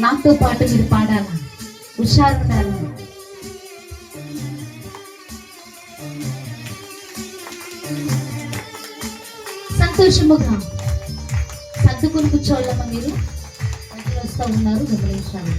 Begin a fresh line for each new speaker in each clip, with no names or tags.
నాతో పాటు మీరు పాడాలి, హుషారు ఉండాలి. సంతోషముగా సర్దుకుని కూర్చోవాలమ్మా. మీరు మధ్యలో వస్తూ ఉన్నారు, గమనించాలి.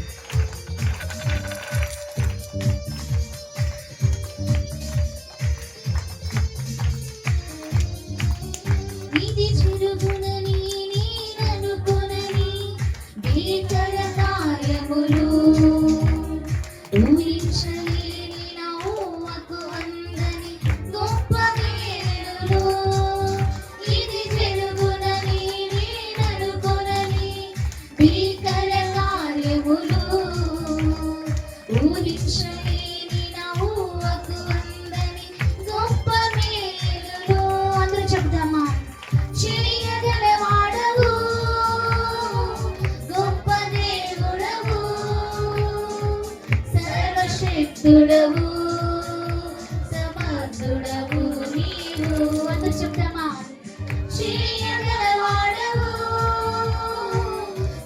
సమర్థుడవు సమర్థుడవు నీవు. అందరూ చెప్తామా? చేయగలవాడవు,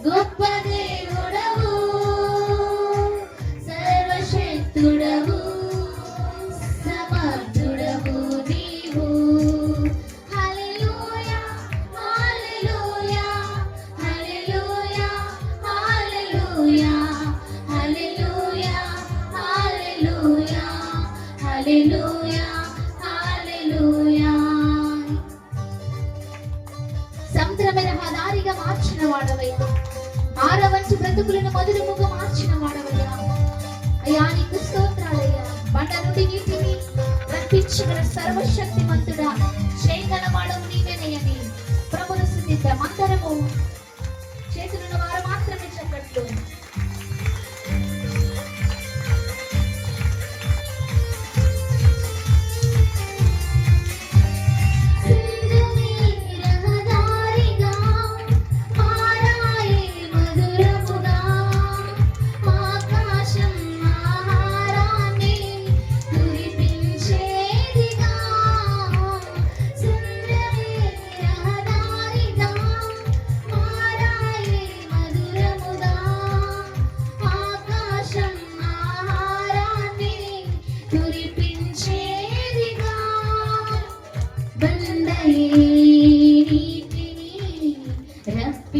గొప్ప దేవుడవు, సర్వశక్తుడవు, సమర్థుడవు నీవు. హల్లెలూయా హల్లెలూయా హల్లెలూయా హల్లెలూయా హల్లెలూయా హల్లెలూయా హల్లెలూయా హల్లెలూయా. సముద్రమైన దారిగా మార్చిన వాడవయ్యా, ఆరవంచి బ్రతుకులను మధురముగా మార్చిన వాడవయ్యా. అయ్యా నీకు స్తోత్రాలయ్యా. బండ నుండి నీటిని రప్పించగల సర్వశక్తిమంతుడా, చేయగల వాడవు నీవేనయ్యని ప్రభువును స్తుతిద్దాం. అందరము చేతులున్న వారు మాత్రమే చెప్పట్లు.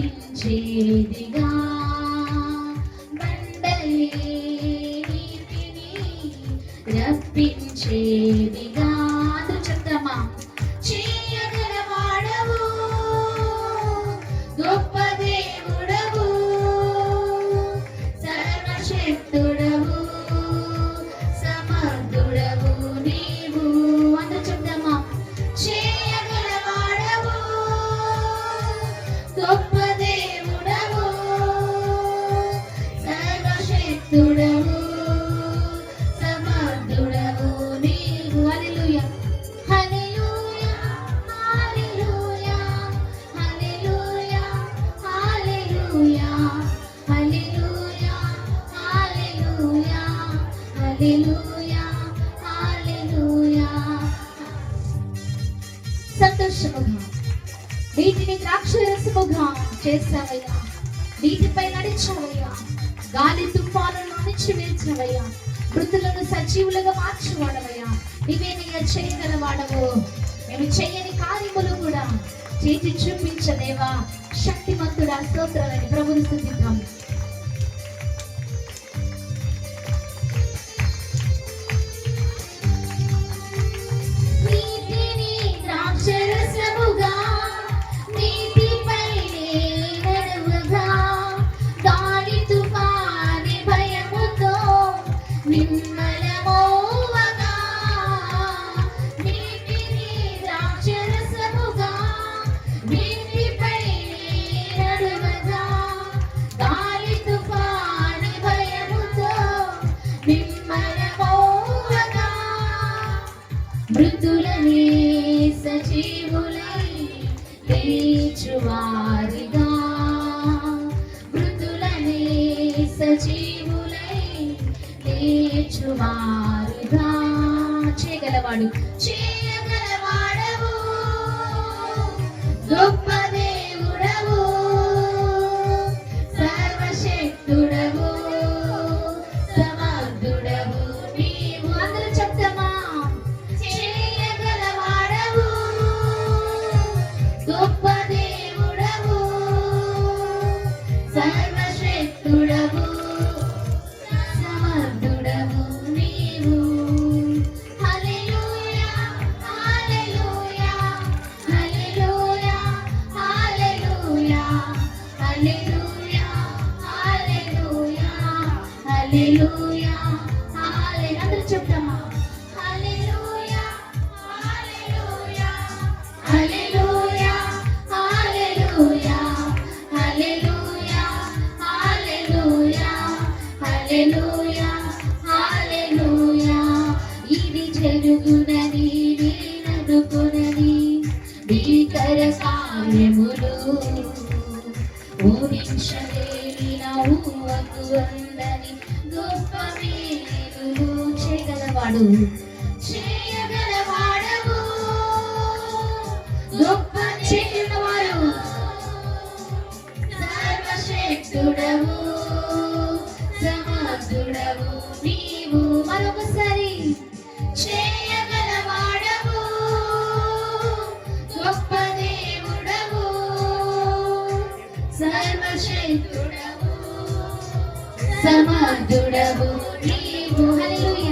రప్పించేదిగా బండలే నీటిని రప్పించేదిగా. అందరూ చెప్తామా? చేయగల వాడవు, గొప్ప దేవుడవు, సర్వశక్తుడవు, సమర్థుడవు నీవు. అందరూ చెప్తామా? చేయగల వాడవు, గొప్ప దేవుడవు, సర్వశక్తుడవు, సమర్థుడవు నీవు. హల్లెలూయా హల్లెలూయా హల్లెలూయా హల్లెలూయా హల్లెలూయా హల్లెలూయా హల్లెలూయా హల్లెలూయా హల్లెలూయా. సంతోషముగా వీటిని ద్రాక్షరసముగా చేసావయ్యా, నీటిపై నడిచావయ్యా, గాలి తుఫానులను అణిచివేసినవయ్యా, మృతులను సజీవులుగా మార్చువాడవయ్యా. నీవేనయ్యా చేయగలవాడవు. మేము చేయని కార్యములు కూడా చేసి చూపించదేవా, శక్తిమంతుడా, స్తోత్రాలని ప్రభువును స్తుతిద్దాం. నీటిని ద్రాక్షరసముగా నిమ్మలమోవగా, నీటిని ద్రాక్షరసముగా నీటిపై నడువగా, గాలి తుఫాను భయముతో నిమ్మలమోవగా, మృతులనే సజీవులై లేచువారిగా, మృతులనే సజీవులై లేచువారుగా. చేయగలవాడు, చేయగలవాడవు, గొప్ప దేవుడవు, సర్వశక్తుడవు సమర్థుడవు నీవు. హల్లెలూయా హల్లెలూయా హల్లెలూయా హల్లెలూయా హల్లెలూయా హల్లెలూయా హల్లెలూయా హల్లెలూయా. అందరూ చెప్తామా? హల్లెలూయా హల్లెలూయా హల్లెలూయా హల్లెలూయా హల్లెలూయా హల్లెలూయా హల్లెలూయా హల్లెలూయా. ఇది జరుగునని నేననుకొనని భీకర కార్యములు ఊహించలేని నా ఊహకు అందని గొప్ప మేలులు చేయగలవాడవు గొప్ప చేయగలవాడు సర్వశక్తుడవు సమర్థుడవు నీవు. మరొకసారి చేయగలవాడవు గొప్ప దేవుడవు సర్వశక్తుడవు సమర్థుడవు నీవు. హల్లెలూయా.